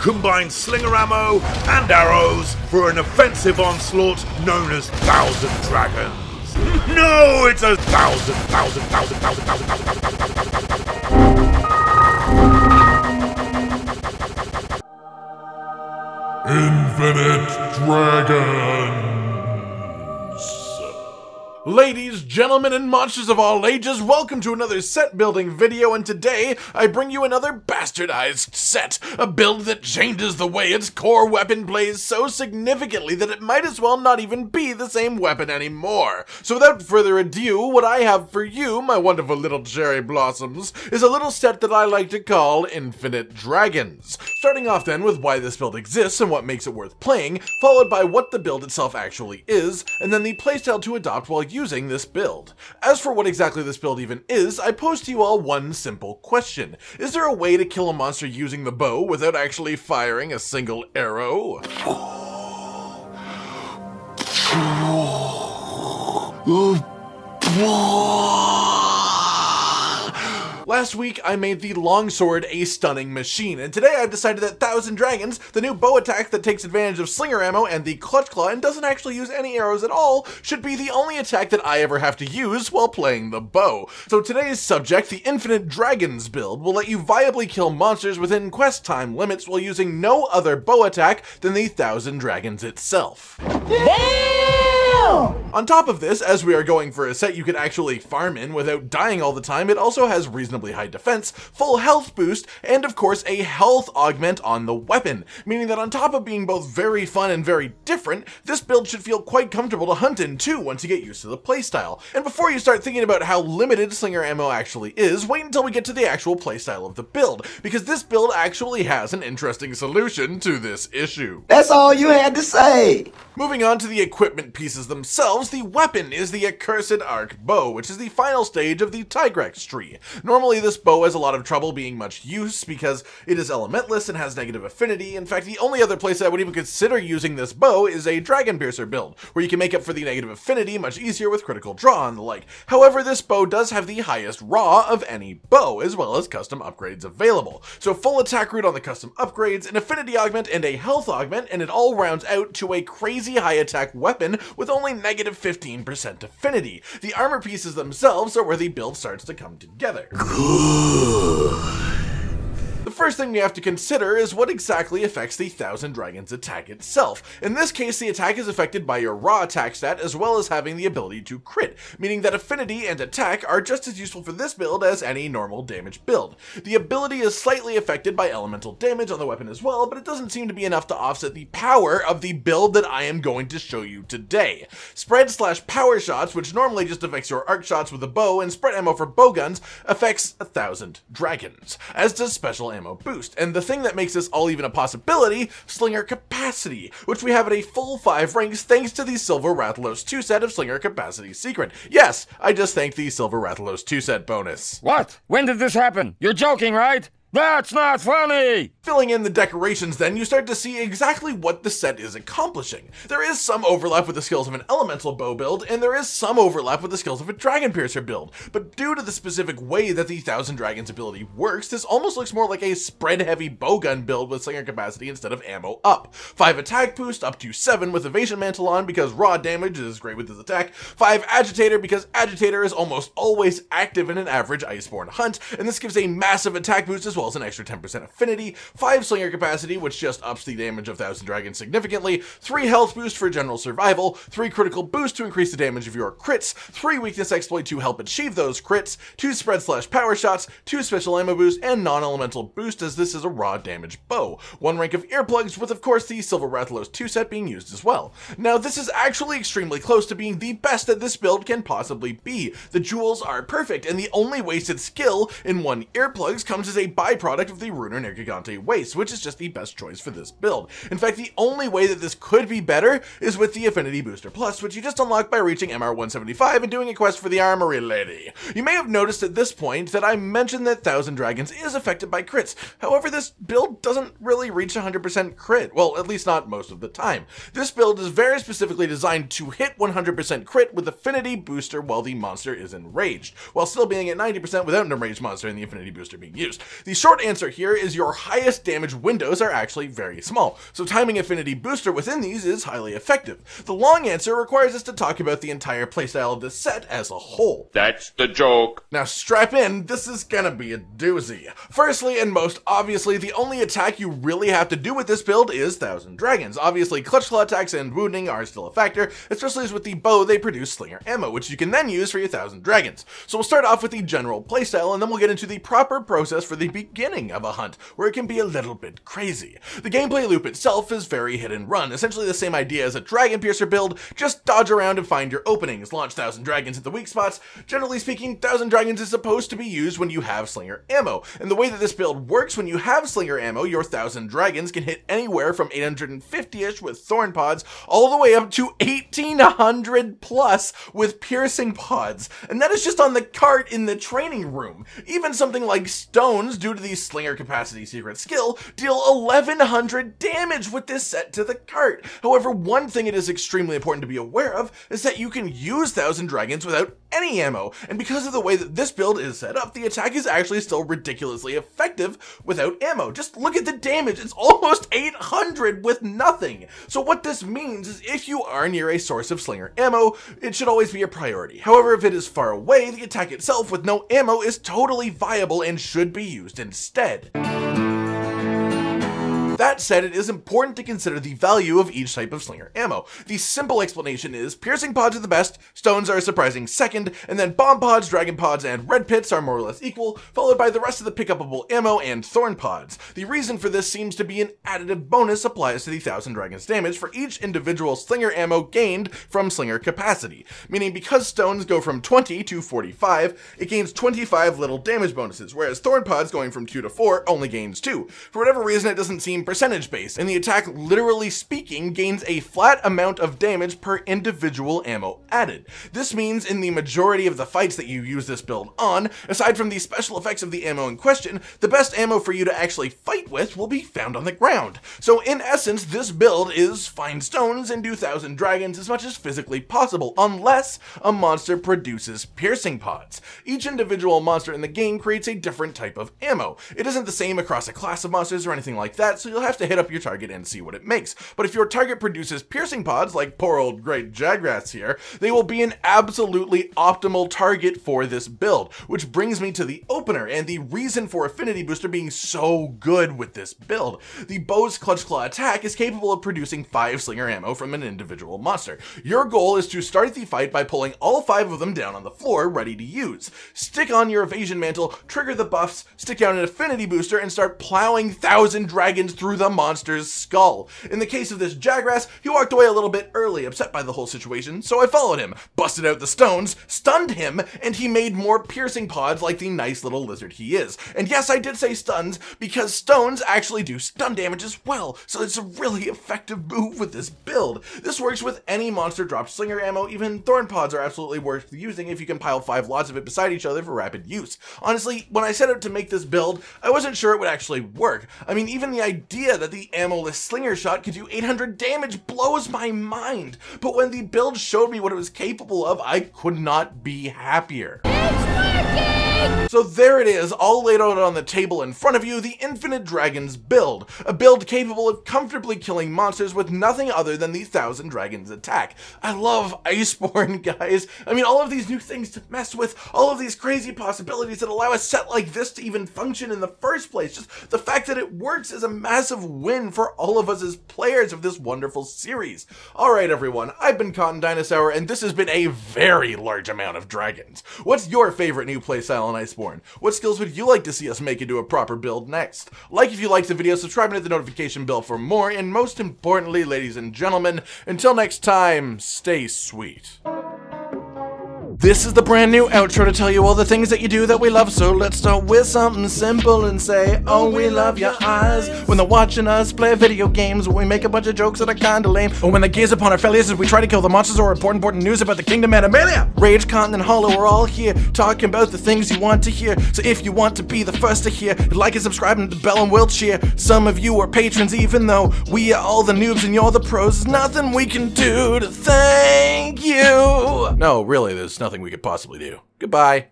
combines slinger ammo and arrows for an offensive onslaught known as 1,000 Dragons. No, it's 1,000. Infinite Dragons. Ladies, gentlemen, and monsters of all ages, welcome to another set building video, and today I bring you another bastardized set, a build that changes the way its core weapon plays so significantly that it might as well not even be the same weapon anymore. So without further ado, what I have for you, my wonderful little cherry blossoms, is a little set that I like to call Infinite Dragons. Starting off then with why this build exists and what makes it worth playing, followed by what the build itself actually is, and then the playstyle to adopt while using this build. As for what exactly this build even is, I pose to you all one simple question. Is there a way to kill a monster using the bow without actually firing a single arrow? Last week, I made the longsword a stunning machine, and today I've decided that 1,000 Dragons, the new bow attack that takes advantage of slinger ammo and the clutch claw and doesn't actually use any arrows at all, should be the only attack that I ever have to use while playing the bow. So today's subject, the Infinite Dragons build, will let you viably kill monsters within quest time limits while using no other bow attack than the 1,000 Dragons itself. On top of this, as we are going for a set you can actually farm in without dying all the time, it also has reasonably high defense, full health boost, and of course a health augment on the weapon, meaning that on top of being both very fun and very different, this build should feel quite comfortable to hunt in too once you get used to the playstyle. And before you start thinking about how limited slinger ammo actually is, wait until we get to the actual playstyle of the build, because this build actually has an interesting solution to this issue. That's all you had to say! Moving on to the equipment pieces themselves, the weapon is the Accursed Arc Bow, which is the final stage of the Tigrex tree. Normally this bow has a lot of trouble being much use because it is elementless and has negative affinity. In fact, the only other place I would even consider using this bow is a Dragon Piercer build, where you can make up for the negative affinity much easier with critical draw and the like. However, this bow does have the highest raw of any bow, as well as custom upgrades available. So full attack root on the custom upgrades, an affinity augment, and a health augment, and it all rounds out to a crazy high attack weapon with only negative 15% affinity. The armor pieces themselves are where the build starts to come together. The first thing we have to consider is what exactly affects the 1,000 Dragons attack itself. In this case, the attack is affected by your raw attack stat as well as having the ability to crit, meaning that affinity and attack are just as useful for this build as any normal damage build. The ability is slightly affected by elemental damage on the weapon as well, but it doesn't seem to be enough to offset the power of the build that I am going to show you today. Spread/power shots, which normally just affects your arc shots with a bow, and spread ammo for bow guns, affects 1,000 Dragons, as does special ammo boost. And the thing that makes this all even a possibility, slinger capacity, which we have at a full 5 ranks thanks to the Silver Rathalos 2 set of slinger capacity secret. Yes, I just thanked the Silver Rathalos 2 set bonus. What? When did this happen? You're joking, right? That's not funny! Filling in the decorations then, you start to see exactly what the set is accomplishing. There is some overlap with the skills of an elemental bow build, and there is some overlap with the skills of a Dragon Piercer build, but due to the specific way that the 1,000 Dragons ability works, this almost looks more like a spread-heavy bowgun build with slinger capacity instead of ammo up. 5 attack boost, up to 7 with Evasion Mantle on because raw damage is great with his attack, 5 Agitator because Agitator is almost always active in an average Iceborne hunt, and this gives a massive attack boost as well as an extra 10% affinity, 5 slinger capacity, which just ups the damage of 1,000 Dragons significantly, 3 health boost for general survival, 3 critical boost to increase the damage of your crits, 3 weakness exploit to help achieve those crits, 2 spread/power shots, 2 special ammo boost, and non-elemental boost as this is a raw damage bow, 1 rank of earplugs with of course the Silver Rathalos 2 set being used as well. Now this is actually extremely close to being the best that this build can possibly be. The jewels are perfect, and the only wasted skill in 1 earplugs comes as a byproduct of the Runer Nergigante Waste, which is just the best choice for this build. In fact, the only way that this could be better is with the Affinity Booster Plus, which you just unlock by reaching MR 175 and doing a quest for the Armory Lady. You may have noticed at this point that I mentioned that 1,000 Dragons is affected by crits. However, this build doesn't really reach 100% crit. Well, at least not most of the time. This build is very specifically designed to hit 100% crit with Affinity Booster while the monster is enraged, while still being at 90% without an enraged monster and the Affinity Booster being used. The short answer here is your highest damage windows are actually very small, so timing Affinity Booster within these is highly effective. The long answer requires us to talk about the entire playstyle of this set as a whole. That's the joke. Now strap in, this is gonna be a doozy. Firstly, and most obviously, the only attack you really have to do with this build is Thousand Dragons. Obviously, clutch claw attacks and wounding are still a factor, especially as with the bow they produce Slinger ammo, which you can then use for your Thousand Dragons. So we'll start off with the general playstyle, and then we'll get into the proper process for the beginning of a hunt, where it can be a little bit crazy. The gameplay loop itself is very hit and run, essentially the same idea as a Dragon Piercer build, just dodge around and find your openings, launch Thousand Dragons at the weak spots. Generally speaking, Thousand Dragons is supposed to be used when you have Slinger ammo, and the way that this build works, when you have Slinger ammo, your Thousand Dragons can hit anywhere from 850-ish with Thorn Pods, all the way up to 1800 plus with Piercing Pods, and that is just on the cart in the training room. Even something like Stones, due to the Slinger capacity secret skill, deal 1100 damage with this set to the cart. However, one thing it is extremely important to be aware of is that you can use Thousand Dragons without any ammo, and because of the way that this build is set up, the attack is actually still ridiculously effective without ammo. Just look at the damage, it's almost 800 with nothing. So what this means is if you are near a source of Slinger ammo, it should always be a priority. However, if it is far away, the attack itself with no ammo is totally viable and should be used instead. That said, it is important to consider the value of each type of Slinger ammo. The simple explanation is Piercing Pods are the best, Stones are a surprising second, and then Bomb Pods, Dragon Pods, and Red Pits are more or less equal, followed by the rest of the pick-upable ammo and Thorn Pods. The reason for this seems to be an additive bonus applies to the Thousand Dragons damage for each individual Slinger ammo gained from Slinger capacity, meaning because Stones go from 20 to 45, it gains 25 little damage bonuses, whereas Thorn Pods going from 2 to 4 only gains 2. For whatever reason, it doesn't seem percentage based, and the attack, literally speaking, gains a flat amount of damage per individual ammo added. This means in the majority of the fights that you use this build on, aside from the special effects of the ammo in question, the best ammo for you to actually fight with will be found on the ground. So in essence, this build is find Stones and do Thousand Dragons as much as physically possible, unless a monster produces Piercing Pods. Each individual monster in the game creates a different type of ammo. It isn't the same across a class of monsters or anything like that, so you'll have to hit up your target and see what it makes. But if your target produces Piercing Pods, like poor old Great Jagrass here, they will be an absolutely optimal target for this build, which brings me to the opener and the reason for Affinity Booster being so good with this build. The bow's Clutch Claw attack is capable of producing 5 Slinger ammo from an individual monster. Your goal is to start the fight by pulling all 5 of them down on the floor, ready to use. Stick on your Evasion Mantle, trigger the buffs, stick down an Affinity Booster, and start plowing Thousand Dragons through the monster's skull. In the case of this Jagrass, he walked away a little bit early, upset by the whole situation, so I followed him, busted out the stones, stunned him, and he made more Piercing Pods like the nice little lizard he is. And yes, I did say stuns, because stones actually do stun damage as well, so it's a really effective move with this build. This works with any monster dropped Slinger ammo. Even Thorn Pods are absolutely worth using if you can pile 5 lots of it beside each other for rapid use. Honestly, when I set out to make this build, I wasn't sure it would actually work. I mean, even the idea that the ammo-less Slinger shot could do 800 damage blows my mind. But when the build showed me what it was capable of, I could not be happier. So there it is, all laid out on the table in front of you, the Infinite Dragons build. A build capable of comfortably killing monsters with nothing other than the Thousand Dragons attack. I love Iceborne, guys. I mean, all of these new things to mess with, all of these crazy possibilities that allow a set like this to even function in the first place. Just the fact that it works is a massive win for all of us as players of this wonderful series. Alright everyone, I've been Cotton Dinosaur, and this has been a very large amount of dragons. What's your favorite new playstyle on Iceborne? What skills would you like to see us make into a proper build next? Like if you liked the video, subscribe and hit the notification bell for more, and most importantly, ladies and gentlemen, until next time, stay sweet. This is the brand new outro to tell you all the things that you do that we love, so let's start with something simple and say, oh, we love your eyes. When they're watching us play video games, when we make a bunch of jokes that are kinda lame, or when they gaze upon our failures as we try to kill the monsters or report important news about the kingdom Animalia. Rage, Cotton, and Hollow are all here, talking about the things you want to hear. So if you want to be the first to hear, like and subscribe and the bell and we'll cheer. Some of you are patrons even though we are all the noobs and you're the pros. There's nothing we can do to thank you. No, really, there's nothing we could possibly do. Goodbye.